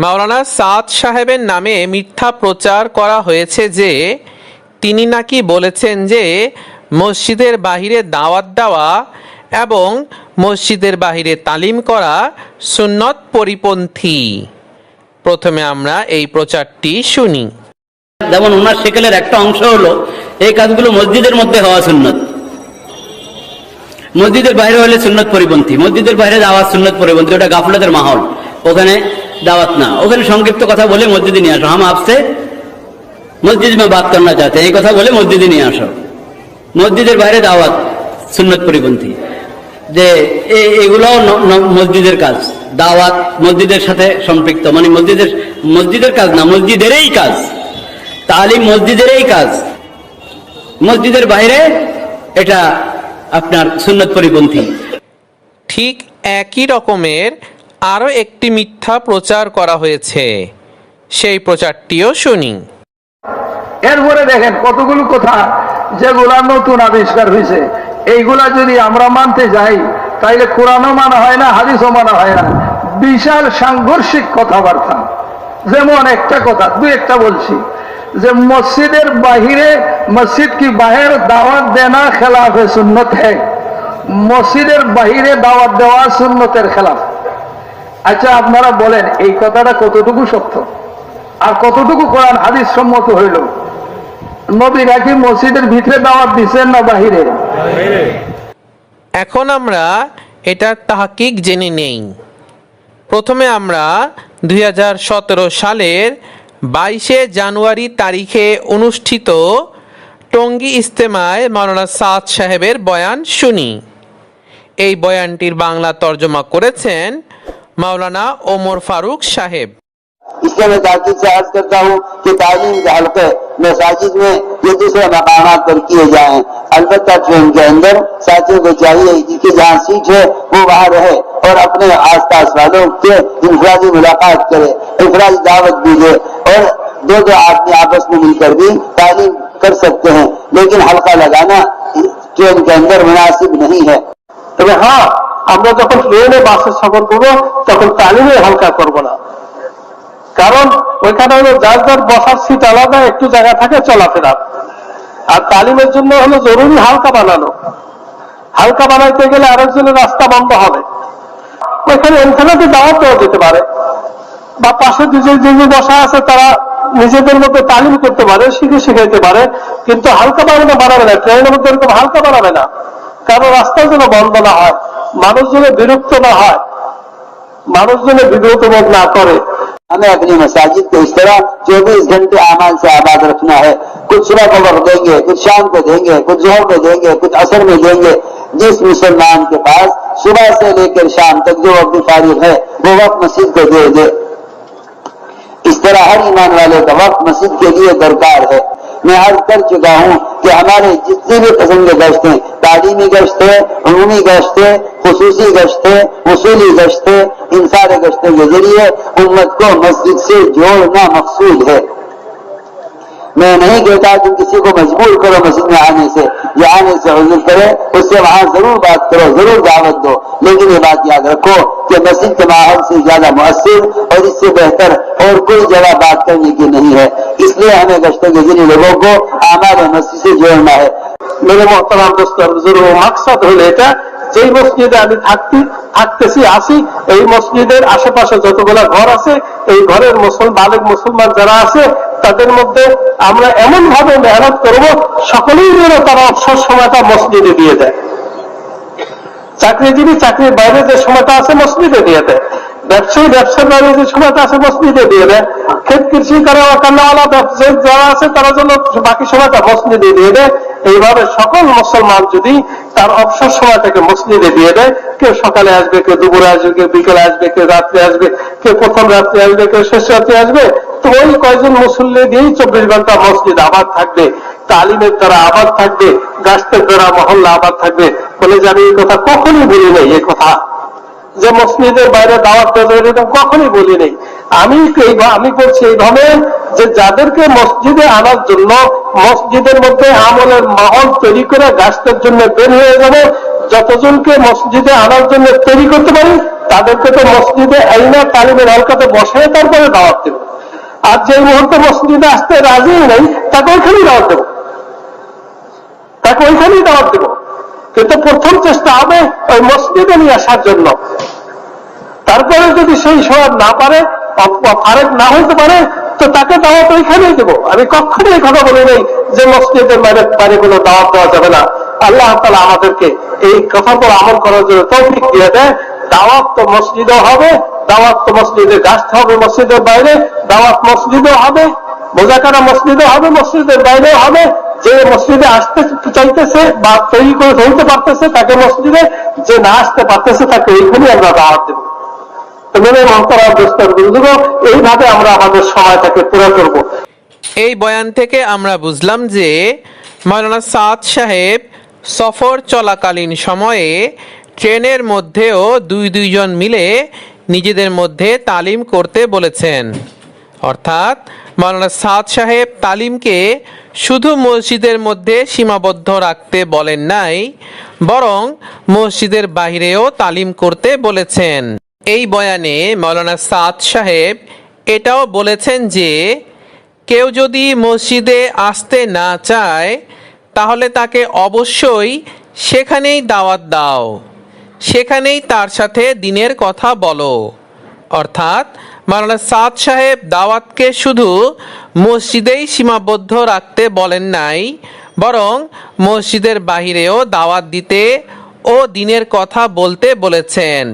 মাওলানা সাদ সাহেবের নামে মিথ্যা প্রচার করা হয়েছে যে তিনি নাকি বলেছেন যে মসজিদের বাহিরে দাওয়াত দেওয়া এবং মসজিদের বাহিরে তালিম করা সুন্নত পরিপন্থী। প্রথমে আমরা এই প্রচারটি শুনি। যেমন ওনার সেকেলের একটা অংশ হলো এই কাজগুলো মসজিদের মধ্যে হওয়া সুন্নত, মসজিদের বাইরে হলে সুন্নত পরিপন্থী। মসজিদের বাইরে দাওয়াত সুন্নত পরিপন্থী, ওটা গাফলতের মাহল, ওখানে দাওয়াত না, ওখানে সংক্ষিপ্ত কথা বলে মসজিদে নিয়ে আসো। হাম আপসে মসজিদ में बात करना चाहते हैं, এই কথা বলে মসজিদে নিয়ে আসো। মসজিদের বাইরে দাওয়াত সুন্নত পরিপন্থী। যে এগুলো মসজিদের কাজ, দাওয়াত মসজিদের সাথে সম্পৃক্ত, মানে মসজিদের কাজ না, মসজিদেরই কাজ, তালিম মসজিদেরই কাজ। মসজিদের বাইরে এটা আপনার সুন্নত পরিপন্থী। ঠিক একই রকমের আরো একটি মিথ্যা প্রচার করা হয়েছে, সেই প্রচারটিও শুনি। এরপরে দেখেন কতগুলো কথা যেগুলা নতুন আবিষ্কার হয়েছে, এইগুলা যদি আমরা মানতে যাই তাইলে কোরআনও মানা হয় না, হাদিসও মানা হয় না। বিশাল সাংঘর্ষিক কথাবার্তা। যেমন একটা কথা, দুই একটা বলছি, যে মসজিদের বাহিরে, মসজিদ কি বাহির দাওয়াত দেনা খেলাফে সুন্নত হ্যাঁ, মসজিদের বাহিরে দাওয়াত দেওয়া সুন্নতের খেলাফ। আচ্ছা আপনারা বলেন এই কথাটা কতটুকু সত্য আর কতটুকু কোরআন হাদিস সম্মত হইল? নবীরা কি মসজিদের ভিতরে দাওয়াত দিচ্ছেন না বাহিরে? এখন আমরা এটার তাহকিক জেনে নেই। প্রথমে আমরা 2017 সালের 22 জানুয়ারি তারিখে অনুষ্ঠিত টঙ্গী ইজতেমায় মাওলানা সাদ সাহেবের বয়ান শুনি। এই বয়ানটির বাংলা তর্জমা করেছেন মাওলানা ওমর ফারুক সাহেব। इसलिए मैं ताकीद से अर्ज करता हूँ कि तालीम के हल्के मसाजिद में ये दूसरे मकामात पर किए जाएं। अलबत्ता ट्रेन के अंदर साथियों को चाहिए जिसकी जहाँ सीट है वो वहाँ रहे और अपने आस पास वालों से इंफरादी मुलाकात करे, इंफरादी दावत दीजिए और दो आदमी आपस में मिलकर भी तालीम कर सकते हैं। लेकिन हल्का लगाना ट्रेन के अंदर मुनासिब नहीं है। তবে হ্যাঁ, আমরা যখন ট্রেনে বাসে সফর করবো তখন তালিমে হালকা করবো না, কারণ ওইখানে হলো যার যার বসার সিট আলাদা, একটু জায়গা থাকে চলাফেরা। আর তালিমের জন্য হলো জরুরি হালকা বানানো। হালকা বানাইতে গেলে আরেকজনের রাস্তা বন্ধ হবে। ওইখানে ইনফিনিটি দাওয়াত দেওয়া যেতে পারে, বা পাশে যে বসা আছে তারা নিজেদের মধ্যে তালিম করতে পারে, শিখাইতে পারে, কিন্তু হালকা বানাবে না। ট্রেনের মধ্যে এরকম হালকা বানাবে না, কারণ রাস্তা যেন বন্ধ না হয়, মানুষ যেন বিরক্ত না হয়, মানুষ যেন বিব্রত বোধ না করে। हमें अपनी मसाजिद को इस तरह 24 घंटे आमान से आबाद रखना है। कुछ सुबह को वक्त देंगे, कुछ शाम को देंगे, कुछ जोहर में देंगे, कुछ असर में देंगे। जिस मुसलमान के पास सुबह से लेकर शाम तक जो वक्त फारिग है वो वक्त मस्जिद को दे दे। इस तरह हर ईमान वाले का वक्त मस्जिद के लिए दरकार है। मैं अर्ज कर चुका हूँ कि हमारे जितनी भी किस्म के गश्त हैं, तालीमी गश्त है, उमूमी गश्त है, खुसूसी गश्त है, उसूली गश्त है, इन सारे गश्तों के जरिए उम्मत को मस्जिद से जोड़ना मकसूद है। मैं नहीं कहता तुम किसी को मजबूर करो मस्जिद में आने से, या आने से हुजूर करे, उससे वहां जरूर बात करो, जरूर दावत दो, लेकिन ये बात याद रखो कि मस्जिद के माहौल से ज्यादा मुअस्सिर और इससे बेहतर और कोई जगह बात करने की नहीं है। इसलिए हमें गश्तों के जरिए लोगों को आमाल मस्जिद से जोड़ना है। मेरे मोहतरम दोस्तों, जरूर मकसद হলো এটা, যেই মসজিদে আমি থাকতেছি আসি, এই মসজিদের আশেপাশে যতগুলো ঘর আছে, এই ঘরের বালেগ মুসলমান যারা আছে তাদের মধ্যে আমরা এমন ভাবে মেহনত করব সকলেই যেন তারা অবসর সময়টা মসজিদে দিয়ে দেয়। চাকরিজীবী চাকরির বাইরে যে সময়টা আছে মসজিদে দিয়ে দেয়, ব্যবসায়ী ব্যবসার বাইরে যে সময়টা আছে মসজিদে দিয়ে দেয়, ক্ষেত কৃষি করা কান্নাওয়ালা যারা আছে তারা যেন বাকি সময়টা মসজিদে দিয়ে দেয়। এইভাবে সকল মুসলমান যদি তার অবসর সময়টাকে মসজিদে দিয়ে দেয়, কেউ সকালে আসবে, কেউ দুপুরে আসবে, কেউ বিকেলে আসবে, কেউ রাত্রে আসবে, কেউ প্রথম রাত্রে আসবে, কেউ শেষ রাত্রে আসবে, তো ওই কয়েকজন মুসল্লি দিয়েই 24 ঘন্টা মসজিদ আবাদ থাকবে, তালিমের দ্বারা আবাদ থাকবে, গাছের দ্বারা মহল্লা আবাদ থাকবে। বলে যে আমি এই কথা কখনই বলি নাই, এই কথা যে মসজিদের বাইরে দাওয়াত দেওয়া কখনই বলি নাই। আমি বলছি এইভাবে যে যাদেরকে মসজিদে আনার জন্য মসজিদের মধ্যে আমলের মাহল তৈরি করে গাছের জন্য বের হয়ে যাবে, যতজনকে মসজিদে আনার জন্য তৈরি করতে পারি তাদেরকে তো মসজিদে আইনা তালিমের হালকাতে বসে তারপরে দাওয়াত দেব। আর যে মুহূর্তে মসজিদে আসতে রাজি নেই তাকে ওইখানেই দাওয়াত দেব, তাকে ওইখানেই দাওয়াত দেব। কিন্তু প্রথম চেষ্টা হবে ওই মসজিদে নিয়ে আসার জন্য। তারপরে যদি সেই সময় না পারে, ফারেক না হইতে পারে, তো তাকে দাওয়াত ওইখানেই দেবো। আমি কখনো এই কথা বলি নাই যে মসজিদের বাইরে কোনো দাওয়াত দেওয়া যাবে না। আল্লাহ তাআলা আমাদেরকে এই কথার পর আমল করার জন্য তৌফিক দিয়ে দেয়। দাওয়াত তো মসজিদেও হবে, দাওয়াত তো মসজিদে আসতে হবে, মসজিদের বাইরে দাওয়াত মসজিদেও হবে, মোজাকারা মসজিদেও হবে, মসজিদের বাইরেও হবে। যে মসজিদে আসতে চাইতেছে বা তৈরি করে ধরতে পারতেছে তাকে মসজিদে, যে না আসতে পারতেছে তাকে এইখানেই আমরা দাওয়াত দেবো। এইভাবে আমরা আমাদের সময়টাকে পুরো করব। এই বয়ান থেকে আমরা বুঝলাম যে মাওলানা সাদ সাহেব সফর চলাকালীন সময়ে ট্রেনের মধ্যেও দুইজন মিলে নিজেদের মধ্যে তালিম করতে বলেছেন। অর্থাৎ মাওলানা সাদ সাহেব তালিমকে শুধু মসজিদের মধ্যে সীমাবদ্ধ রাখতে বলেন নাই, বরং মসজিদের বাইরেও তালিম করতে বলেছেন। এই বয়ানে মাওলানা সাদ সাহেব এটাও বলেছেন যে কেউ যদি মসজিদে আসতে না চায় তাহলে তাকে অবশ্যই সেখানেই দাওয়াত দাও, সেখানেই তার সাথে দিনের কথা বলো। অর্থাৎ মাওলানা সাদ সাহেব দাওয়াতকে শুধু মসজিদেই সীমাবদ্ধ রাখতে বলেন নাই, বরং মসজিদের বাহিরেও দাওয়াত দিতে ও দিনের কথা বলতে বলেছেন।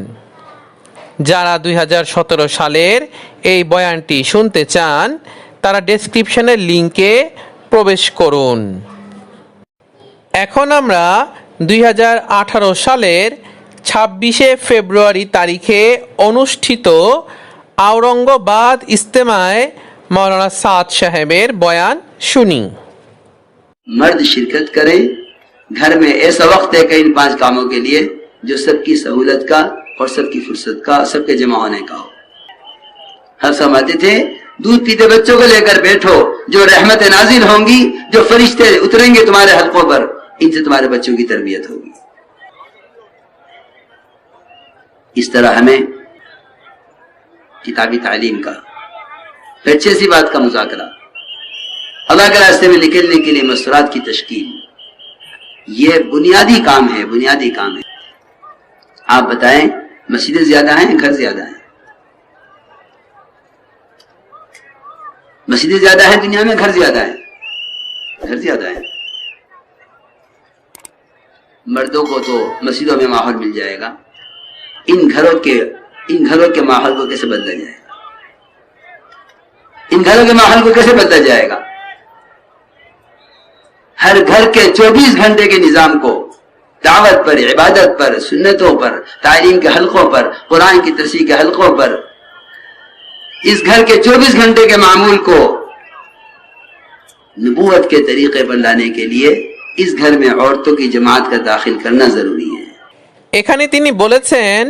যারা 2017 সালের এই বয়ানটি শুনতে চান তারা ডেসক্রিপশনের লিঙ্কে প্রবেশ করুন। এখন আমরা 2018 সালের 26শে ফেব্রুয়ারি তারিখে অনুষ্ঠিত আওরঙ্গাবাদ ইজতেমায় मौलाना साद साहेबेर बयान सुनी। मर्द शिरकत करें, घर में ऐसा वक्त है कि इन 5 कामों के लिए जो सबकी सहूलत का और सबकी फुर्सत का, सबके जमा होने का हो। हम समझते थे दूध पीते बच्चों को लेकर बैठो, जो रहमत नाजिल होंगी, जो फरिश्ते उतरेंगे तुम्हारे हल्कों पर, इनसे तुम्हारे बच्चों की तरबियत होगी। इस तरह हमें किताबी तालीम का, अच्छी सी बात का मुज़ाकरा, अल्लाह के रास्ते में निकलने के लिए मसरात की तश्कील, ये बुनियादी काम है, बुनियादी काम है। आप बताएं, मस्जिदें ज्यादा हैं, घर ज्यादा हैं? मस्जिदें ज्यादा हैं दुनिया में, घर ज्यादा हैं? घर ज्यादा हैं। मर्दों को तो मस्जिदों में माहौल मिल जाएगा, इन घरों के माहौल को कैसे बदला जाए? इन घरों के माहौल को कैसे बदला जाएगा? हर घर के 24 घंटे के निजाम को दावत पर, इबादत पर, सुन्नतों पर, तालीम के हलकों पर, कुरान की तफसीर के हलकों पर, इस घर के 24 घंटे के मामूल को नबूवत के तरीके पर लाने के लिए इस घर में औरतों की जमात का दाखिल करना जरूरी है। এখানে তিনি বলেছেন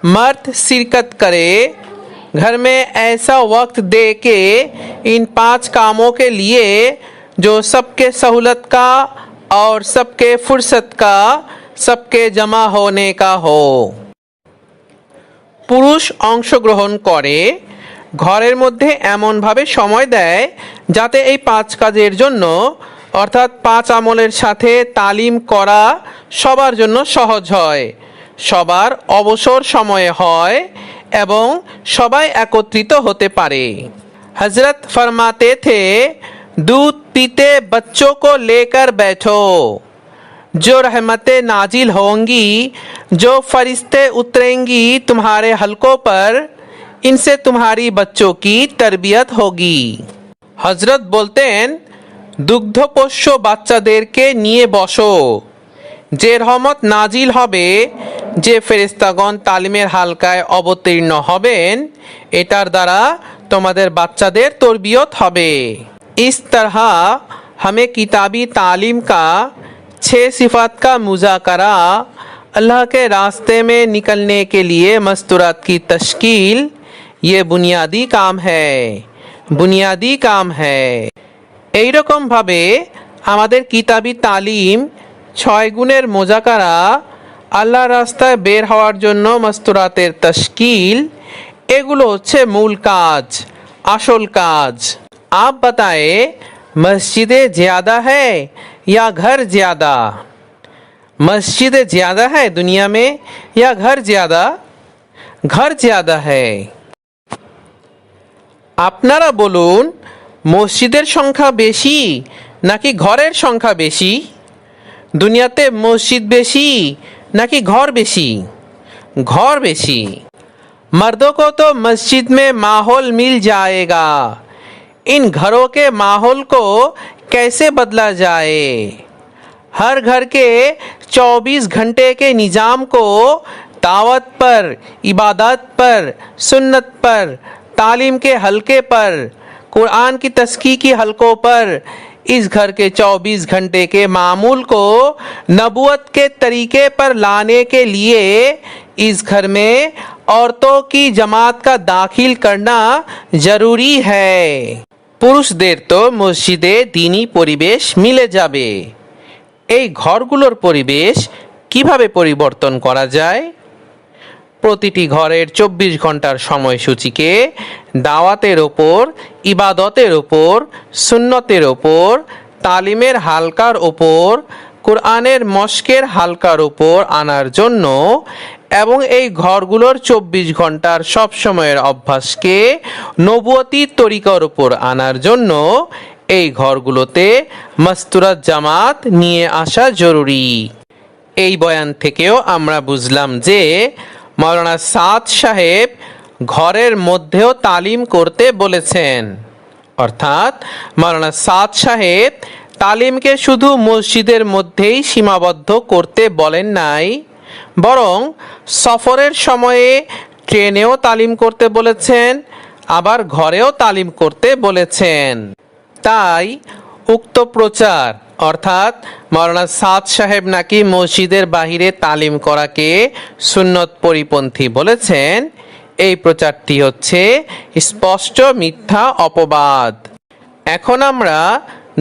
मर्द शिरकत करे, घर में ऐसा वक्त दे के इन 5 कामों के लिए जो सबके सहूलत का और सबके फुर्सत का, सबके जमा होने का हो। পুরুষ অংশগ্রহণ করে, ঘরের মধ্যে এমনভাবে সময় দেয় যাতে এই 5 কাজের জন্য অর্থাৎ 5 আমলের সাথে তালিম করা সবার জন্য সহজ হয়, সবার অবসর সময়ে হয় এবং সবাই একত্রিত হতে পারে। हजरत फरमाते थे दूध पीते बच्चों को लेकर बैठो, जो रहमतें नाजिल होंगी, जो फरिश्ते उतरेंगी तुम्हारे हलकों पर, इनसे तुम्हारी बच्चों की तरबियत होगी। हजरत बोलतें दुग्धपोष्य বাচ্চাদেরকে নিয়ে বসো, যে রহমত নাজিল হবে, যে ফেরেশতাগণ তালিমের হালকায় অবতীর্ণ হবেন, এটার দ্বারা তোমাদের বাচ্চাদের তরবিয়ত হবে। इस तरह हमें किताबी तालीम का 6 सिफात का मुज़ाकरा, अल्लाह के रास्ते में निकलने के लिए मस्तूरात की तश्कील, ये बुनियादी काम है, बुनियादी काम है। এই রকম ভাবে আমাদের কিতাবি তালিম 6 গুণের মুজাকারা আল্লাহ রাস্তায় বের হওয়ার জন্য মস্তুরাতের তশকিল, এগুলো হচ্ছে মূল কাজ, আসল কাজ। आप बताएं मस्जिदें ज़्यादा है या घर ज़्यादा? मस्जिदें ज़्यादा है दुनिया में या घर ज़्यादा? घर ज़्यादा है। আপনারা বলুন, মসজিদের সংখ্যা বেশি নাকি ঘরের সংখ্যা বেশি? দুনিয়াতে মসজিদ বেশি নাকি ঘর বেশি? ঘর বেশি। मर्दों को तो मस्जिद में माहौल मिल जाएगा, इन घरों के माहौल को कैसे बदला जाए? हर घर के 24 घंटे के निज़ाम को दावत पर, इबादत पर, सुन्नत पर, तालीम के हलके पर, कुरान की तस्की की हलकों पर, इस घर के 24 घंटे के मामूल को नबूवत के तरीके पर लाने के लिए इस घर में औरतों की जमात का दाखिल करना जरूरी है। পুরুষদের তো মসজিদে দিনী পরিবেশ মিলে যাবে। এই ঘরগুলোর পরিবেশ কিভাবে পরিবর্তন করা যায়? প্রতিটি ঘরের 24 ঘন্টার সময়সূচিকে দাওয়াতের ওপর, ইবাদতের ওপর, সুন্নতের ওপর, তালিমের হালকার ওপর, কোরআনের মশকের হালকার ওপর আনার জন্য এবং এই ঘরগুলোর 24 ঘন্টার সব সময়ের অভ্যাসকে নবুয়তি তরিকার উপর আনার জন্য এই ঘরগুলোতে মস্তুরাত জামাত নিয়ে আসা জরুরি। এই বয়ান থেকেও আমরা বুঝলাম যে মাওলানা সাদ সাহেব ঘরের মধ্যেও তালিম করতে বলেছেন, অর্থাৎ মাওলানা সাদ সাহেব তালিমকে শুধু মসজিদের মধ্যেই সীমাবদ্ধ করতে বলেন নাই, বরং সফরের সময়ে ট্রেনেও তালিম করতে বলেছেন, আবার ঘরেও তালিম করতে বলেছেন। তাই উক্ত প্রচার অর্থাৎ মাওলানা সাদ সাহেব নাকি মসজিদের বাহিরে তালিম করাকে সুন্নত পরিপন্থী বলেছেন, এই প্রচারটি হচ্ছে স্পষ্ট মিথ্যা অপবাদ। এখন আমরা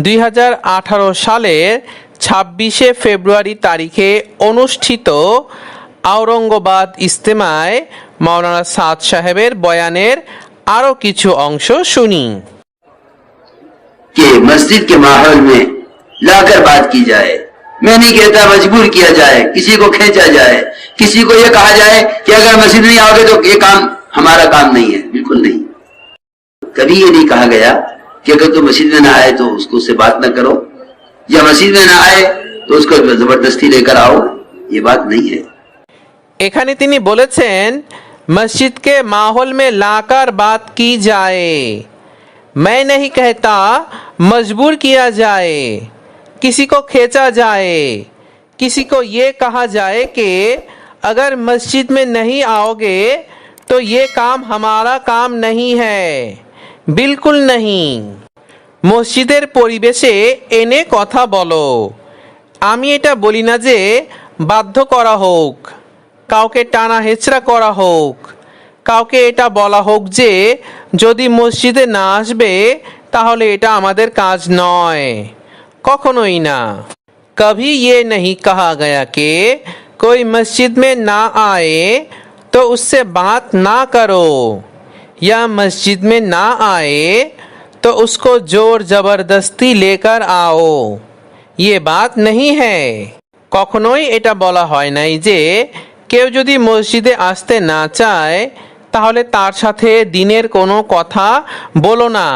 2018 সালের 26শে ফেব্রুয়ারি তারিখে অনুষ্ঠিত আওরঙ্গাবাদ ইজতেমায় মাওলানা সাদ সাহেবের বয়ানের আরো কিছু অংশ শুনি। कि मस्जिद के माहौल में लाकर बात की जाए। मैं नहीं कहता मजबूर किया जाए, किसी को खींचा जाए, किसी को यह कहा जाए कि अगर मस्जिद नहीं आओगे तो ये काम हमारा काम नहीं है। बिल्कुल नहीं, कभी ये नहीं कहा गया कि अगर तुम मस्जिद में ना आए तो उसको से बात ना करो, या मस्जिद में ना आए तो उसको जबरदस्ती लेकर आओ। ये बात नहीं है। এখানে তিনি বলেছেন मस्जिद के माहौल में लाकर बात की जाए। मैं नहीं कहता मजबूर किया जाए, किसी को खींचा जाए, किसी को ये कहा जाए कि अगर मस्जिद में नहीं आओगे तो ये काम हमारा काम नहीं है। बिल्कुल नहीं। মসজিদের পরিবেশে এনে কথা বলো। আমি এটা বলি না যে বাধ্য করা হোক, কাউকে টানা হেচড়া করা হোক, কাউকে এটা বলা হোক যে যদি মসজিদে না আসবে তাহলে এটা আমাদের কাজ নয়, কখনোই না। कभी ये नहीं कहा गया कि कोई मस्जिद में ना आए तो उससे बात ना करो, या मस्जिद में ना आए तो उसको जोर जबरदस्ती लेकर आओ। ये बात नहीं है। কখনোই এটা বলা হয় নাই যে কেউ যদি মসজিদে আসতে না চায় তাহলে তার সাথে দিনের কোনো কথা বলো না,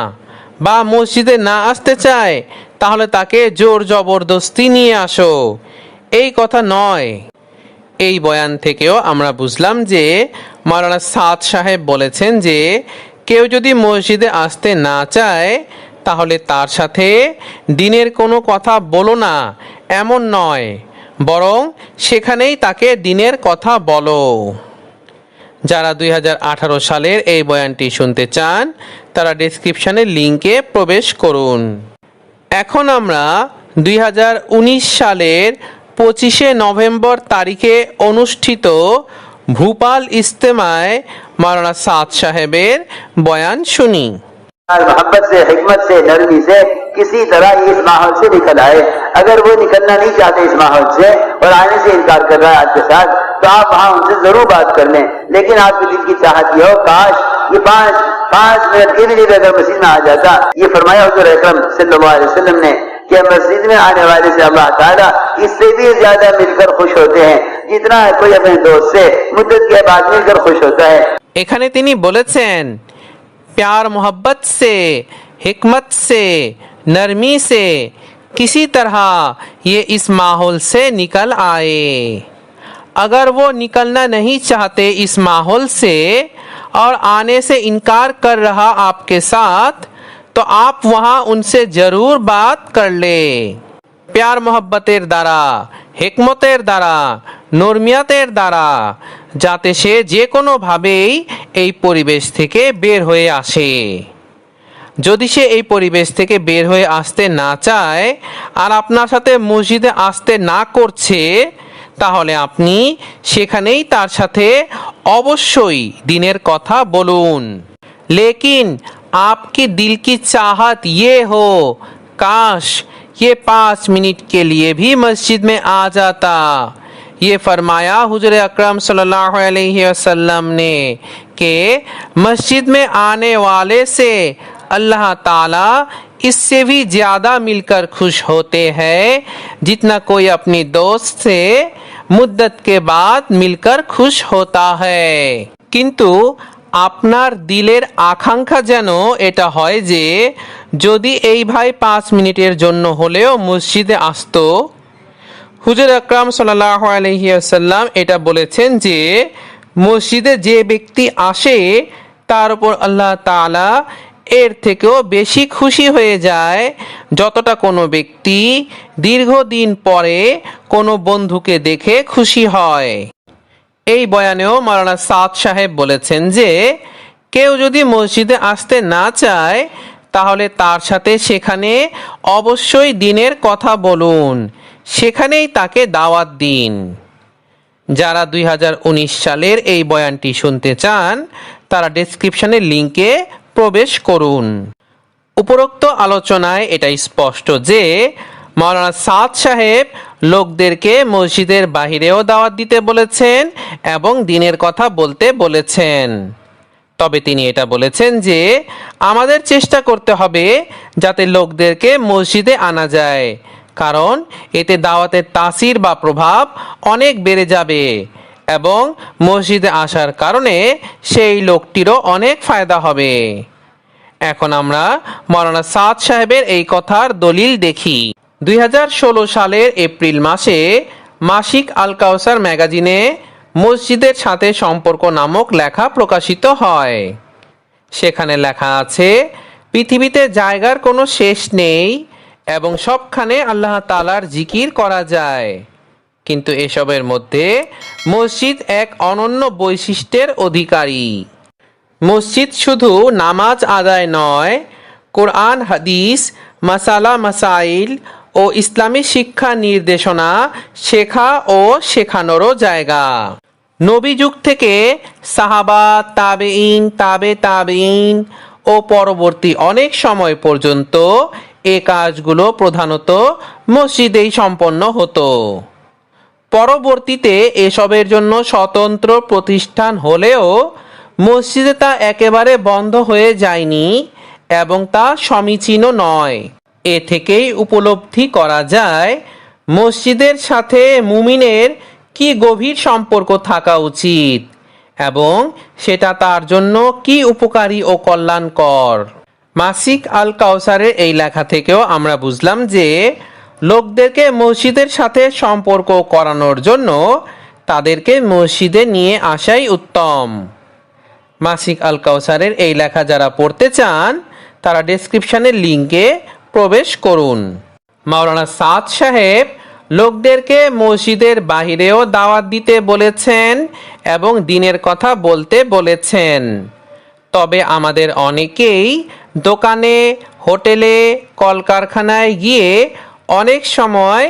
বা মসজিদে না আসতে চায় তাহলে তাকে জোর জবরদস্তি নিয়ে আসো, এই কথা নয়। এই বয়ান থেকেও আমরা বুঝলাম যে মাওলানা সাদ সাহেব বলেছেন যে কেউ যদি মসজিদে আসতে না চায় তাহলে তার সাথে দিনের কোনো কথা বলো না, এমন নয়, বরং সেখানেই তাকে দিনের কথা বলো। যারা 2018 সালের এই বয়ানটি শুনতে চান তারা ডেসক্রিপশনের লিংকে প্রবেশ করুন। এখন আমরা 2019 সালের 25শে নভেম্বর তারিখে অনুষ্ঠিত ভূপাল ইজতেমায় মাওলানা সাদ সাহেবের বয়ান শুনি। मोहब्बत से, हिकमत से, नरमी से किसी तरह इस माहौल से निकल आए। अगर वो निकलना नहीं चाहते इस माहौल से और आने से इनकार कर रहा है आपके साथ, तो आप वहां उनसे जरूर बात कर लें। लेकिन आपके दिल की चाहत यह हो, काश ये पांच मिनट के लिए अगर मस्जिद में आ जाता। ये फरमाया हुजूर अकरम सल्लल्लाहु अलैहि वसल्लम ने कि मस्जिद में आने वाले से अल्लाह ताला इससे भी ज्यादा मिलकर खुश होते हैं जितना कोई अपने दोस्त से मुद्दत के बाद मिलकर खुश होता है। এখানে তিনি বলেছেন, प्यार मोहब्बत से, हिकमत से, नरमी से, किसी तरह ये इस माहौल से निकल आए। अगर वो निकलना नहीं चाहते इस माहौल से और आने से इनकार कर रहा आपके साथ, तो आप वहाँ उनसे जरूर बात कर ले। प्यार मोहब्बतेर द्वारा, हिकमतेर द्वारा, নরমিয়াতের দ্বারা, যাতে সে যে কোনোভাবেই এই পরিবেশ থেকে বের হয়ে আসে। যদি সে এই পরিবেশ থেকে বের হয়ে আসতে না চায় আর আপনার সাথে মসজিদে আসতে না করছে, তাহলে আপনি সেখানেই তার সাথে অবশ্যই দিনের কথা বলুন। लेकिन आपकी दिल की चाहत ये हो, काश ये 5 मिनट के लिए भी मस्जिद में आ जाता। ये फरमाया हुजूर अकरम सल्लल्लाहु अलैहि वसल्लम ने कि मस्जिद में आने वाले से अल्लाह ताला इससे भी ज़्यादा मिलकर खुश होते हैं जितना कोई अपनी दोस्त से मुद्दत के बाद मिलकर खुश होता है। किंतु আপনার দিলের আকাঙ্ক্ষা যেন এটা হয় যে যদি এই ভাই 5 মিনিটের জন্য হলেও মসজিদে আসতো। হুজুর আকরাম সাল্লাল্লাহু আলাইহি ওয়াসাল্লাম এটা বলেছেন যে মসজিদে যে ব্যক্তি আসে তার উপর আল্লাহ তাআলা এর থেকেও বেশি খুশি হয়ে যায় যতটা কোনো ব্যক্তি দীর্ঘদিন পরে কোনো বন্ধুকে দেখে খুশি হয়। এই বয়ানেও মাওলানা সাদ সাহেব বলেছেন যে কেউ যদি মসজিদে আসতে না চায় তাহলে তার সাথে সেখানে অবশ্যই দিনের কথা বলুন, সেখানেই তাকে দাওয়াত দিন। যারা 2019 সালের এই বয়ানটি শুনতে চান তারা ডেসক্রিপশনের লিংকে প্রবেশ করুন। উপরোক্ত আলোচনায় এটাই স্পষ্ট যে মাওলানা সাদ সাহেব লোকদেরকে মসজিদের বাহিরেও দাওয়াত দিতে বলেছেন এবং দিনের কথা বলতে বলেছেন। তবে তিনি এটা বলেছেন যে আমাদের চেষ্টা করতে হবে যাতে লোকদেরকে মসজিদে আনা যায়, কারণ এতে দাওয়াতের তাসির বা প্রভাব অনেক বেড়ে যাবে এবং মসজিদে আসার কারণে সেই লোকটিরও অনেক ফায়দা হবে। এখন আমরা মাওলানা সাদ সাহেবের এই কথার দলিল দেখি। 2016 সালের এপ্রিল মাসে মাসিক আল কাউসার ম্যাগাজিনে মসজিদের সাথে সম্পর্ক নামক লেখা প্রকাশিত হয়। সেখানে লেখা আছে, পৃথিবীতে জায়গার কোনো শেষ নেই এবং সবখানে আল্লাহ তাআলার জিকির করা যায়, কিন্তু এসবের মধ্যে মসজিদ এক অনন্য বৈশিষ্ট্যের অধিকারী। মসজিদ শুধু নামাজ আদায় নয়, কোরআন হাদিস, মাসালা মাসাইল ও ইসলামী শিক্ষা নির্দেশনা শেখা ও শেখানোরও জায়গা। নবী যুগ থেকে সাহাবা, তাবেঈন, তাবেঈন ও পরবর্তী অনেক সময় পর্যন্ত এ কাজগুলো প্রধানত মসজিদেই সম্পন্ন হতো। পরবর্তীতে এসবের জন্য স্বতন্ত্র প্রতিষ্ঠান হলেও মসজিদে তা একেবারে বন্ধ হয়ে যায়নি এবং তা সমীচীনও নয়। এ থেকেই উপলব্ধি করা যায় মসজিদের সাথে মুমিনের কি গভীর সম্পর্ক থাকা উচিত এবং সেটা তার জন্য কি উপকারী ও কল্যাণকর। মাসিক আল কাউসারের এই লেখা থেকেও আমরা বুঝলাম যে লোকদেরকে মসজিদের সাথে সম্পর্ক করানোর জন্য তাদেরকে মসজিদে নিয়ে আসাই উত্তম। মাসিক আল কাউসারের এই লেখা যারা পড়তে চান তারা ডেসক্রিপশনের লিংকে প্রবেশ করুন। মাওলানা সাদ সাহেব লোকদেরকে মসজিদের বাহিরেও দাওয়াত দিতে বলেছেন এবং দিনের কথা বলতে বলেছেন। তবে আমাদের অনেকেই দোকানে, হোটেলে, কলকারখানায় গিয়ে অনেক সময়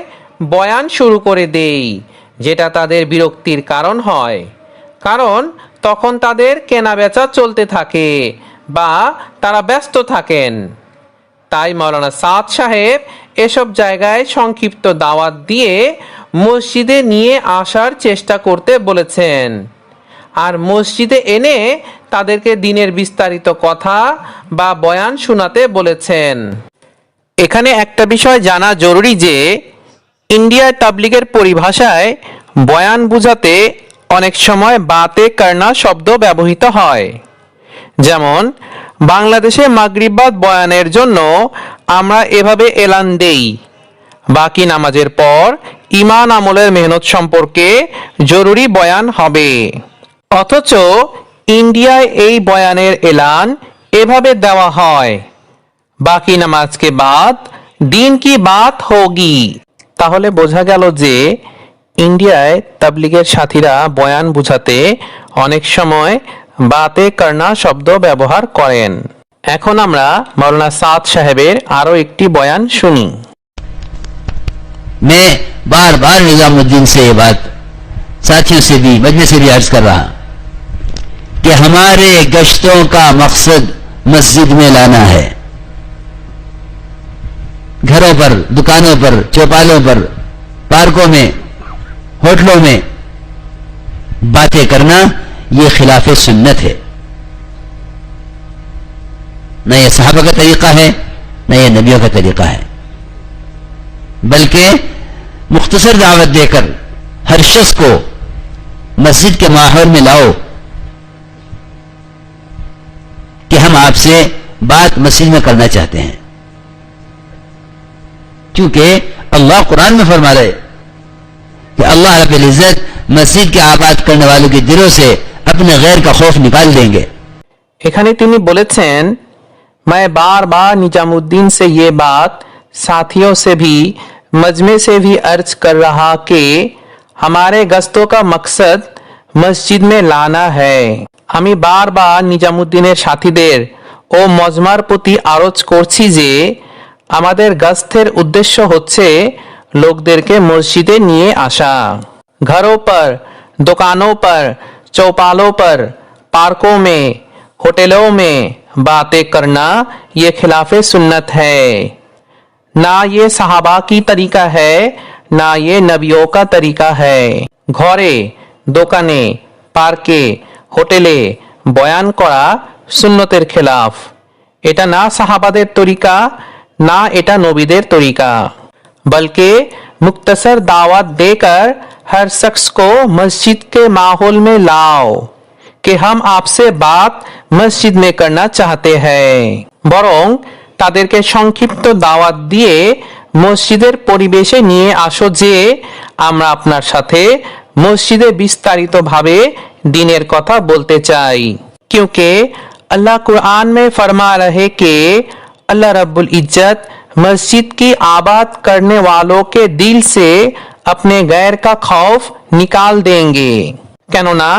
বয়ান শুরু করে দেই, যেটা তাদের বিরক্তির কারণ হয়, কারণ তখন তাদের কেনাবেচা চলতে থাকে বা তারা ব্যস্ত থাকেন। তাই মাওলানা সাদ সাহেব এসব জায়গায় সংক্ষিপ্ত দাওয়াত দিয়ে মসজিদে নিয়ে আসার চেষ্টা করতে বলেছেন, আর মসজিদে এনে তাদেরকে দিনের বিস্তারিত কথা বা বয়ান শোনাতে বলেছেন। এখানে একটা বিষয় জানা জরুরি যে ইন্ডিয়ায় তাবলিগের পরিভাষায় বয়ান বুঝাতে অনেক সময় বাতে করনা শব্দ ব্যবহৃত হয়। যেমন বাংলাদেশে মাগরিবাদ বয়ানের জন্য আমরা এভাবে এলান দেই, বাকি নামাজের পর ঈমান আমলের মেহনত সম্পর্কে জরুরি বয়ান হবে। অথচ ইন্ডিয়ায় এই বয়ানের এলান এভাবে দেওয়া হয়, বাকি নামাজ কে বাদ দিন কি বাত হোগি। তাহলে বোঝা গেল যে ইন্ডিয়ায় তাবলিগের সাথীরা বয়ান বুঝাতে অনেক সময় বাতে করনা শব্দ ব্যবহার করেন। এখন আমরা মাওলানা সাদ সাহেবের আরো একটি বয়ান শুনি। मैं बार बार निजामुद्दीन से ये बात साथियों से भी मजलिस से भी अर्ज कर रहा कि हमारे गश्तों का मकसद मस्जिद में लाना है। घरों पर, दुकानों पर, चौपालों पर, पार्कों में, होटलों में बातें करना ये खिलाफ सुन्नत है। न ये सहाबा का तरीका है, न ये नबियों का तरीका है। बल्कि मुख्तसर दावत देकर हर शख्स को मस्जिद के माहौल में लाओ कि हम आपसे बात मस्जिद में करना चाहते हैं, क्योंकि अल्लाह कुरान में फरमा रहे कि अल्लाह रब्बुल इज्जत मस्जिद के आबाद करने वालों के दिलों से अपने गैर का खौफ निकाल देंगे। এখানে তিনি বলেছেন, मैं बार बार निजामुद्दीन से ये बात साथियों से भी मजमे से भी अर्ज कर रहा कि हमारे गस्तों का मकसद मस्जिद में लाना है। আমি বারবার নিজামুদ্দিনের সাথীদের ও মজমার প্রতি আরজ করছি যে আমাদের গস্তের উদ্দেশ্য হচ্ছে লোকদেরকে মসজিদে নিয়ে আসা। घरों पर, दुकानों पर, चौपालों पर, पार्कों में, होटलों में बातें करना ये खिलाफ सुन्नत है। ना ये सहाबा की तरीका है, ना ये नबियों का तरीका है। घरे, দোকানে, পার্কে, হোটেলে বয়ান করা সুন্নতের খেলাফ। এটা না সাহাবাদের তরিকা, না এটা নবীদের তরিকা। बल्कि मुख्तसर दावत देकर हर शख्स को मस्जिद के माहौल में लाओ कि हम आपसे बात मस्जिद में करना चाहते हैं। বরং তাদেরকে সংক্ষিপ্ত দাওয়াত দিয়ে মসজিদের পরিবেশে নিয়ে আসো যে আমরা আপনার সাথে মসজিদে বিস্তারিতভাবে দ্বীনের কথা বলতে চাই। क्योंकि अल्लाह कुरान में फरमा रहे कि अल्लाह रब्बुल इज्जत मस्जिद की आबाद करने वालों के दिल से अपने गैर का खौफ निकाल देंगे। কেননা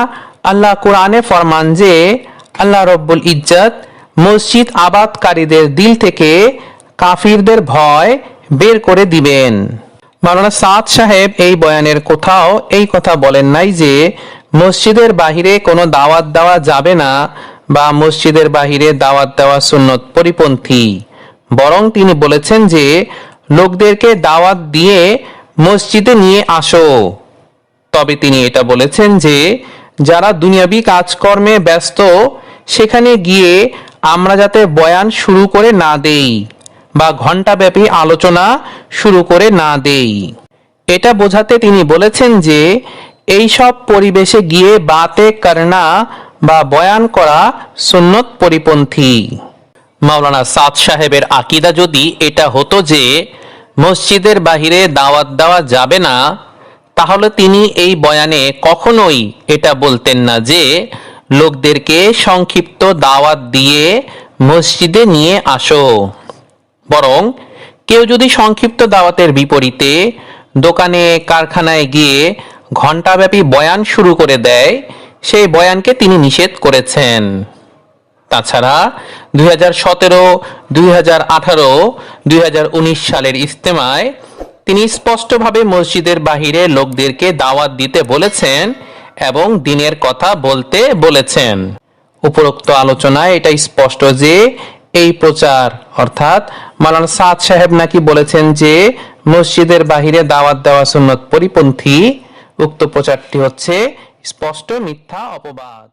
আল্লাহ কোরআনে ফরমান যে আল্লাহ রব্বুল ইজ্জত মসজিদ আবাদকারীদের দিল থেকে কাফিরদের ভয় বের করে দিবেন। মাওলানা সাদ সাহেব এই বয়ানের কোথাও এই কথা বলেন নাই যে মসজিদের বাহিরে কোনো দাওয়াত দেওয়া যাবে না বা মসজিদের বাহিরে দাওয়াত দেওয়া সুন্নত পরিপন্থী। বরং তিনি বলেছেন যে লোকদেরকে দাওয়াত দিয়ে মসজিদে নিয়ে আসো। তবে তিনি এটা বলেছেন যে যারা দুনিয়াবি কাজকর্মে ব্যস্ত সেখানে গিয়ে আমরা যাতে বয়ান শুরু করে না দেই বা ঘণ্টাব্যাপী আলোচনা শুরু করে না দেই। এটা বোঝাতে তিনি বলেছেন যে এই সব পরিবেশে গিয়ে বাতে করনা বা বয়ান করা সুন্নত পরিপন্থী। মাওলানা সাদ সাহেবের আকীদা যদি এটা হতো যে মসজিদের বাহিরে দাওয়াত দেওয়া যাবে না, তাহলে তিনি এই বয়ানে কখনোই এটা বলতেন না যে লোকদেরকে সংক্ষিপ্ত দাওয়াত দিয়ে মসজিদে নিয়ে আসো। বরং কেউ যদি সংক্ষিপ্ত দাওয়াতের বিপরীতে দোকানে, কারখানায় গিয়ে ঘণ্টাব্যাপী বয়ান শুরু করে দেয়, সেই বয়ানকে তিনি নিষেধ করেছেন। তাছাড়া 2017, 2018, 2019 সালের ইজতেমায় তিনি স্পষ্টভাবে মসজিদের বাহিরে লোকদেরকে দাওয়াত দিতে বলেছেন এবং দ্বীনের কথা বলতে বলেছেন। উপরোক্ত আলোচনায় এটা স্পষ্ট যে এই প্রচার অর্থাৎ মাওলানা সাদ সাহেব নাকি বলেছেন যে মসজিদের বাহিরে দাওয়াত দেওয়া সুন্নত পরিপন্থী, উক্ত প্রচারটি হচ্ছে স্পষ্ট মিথ্যা অপবাদ।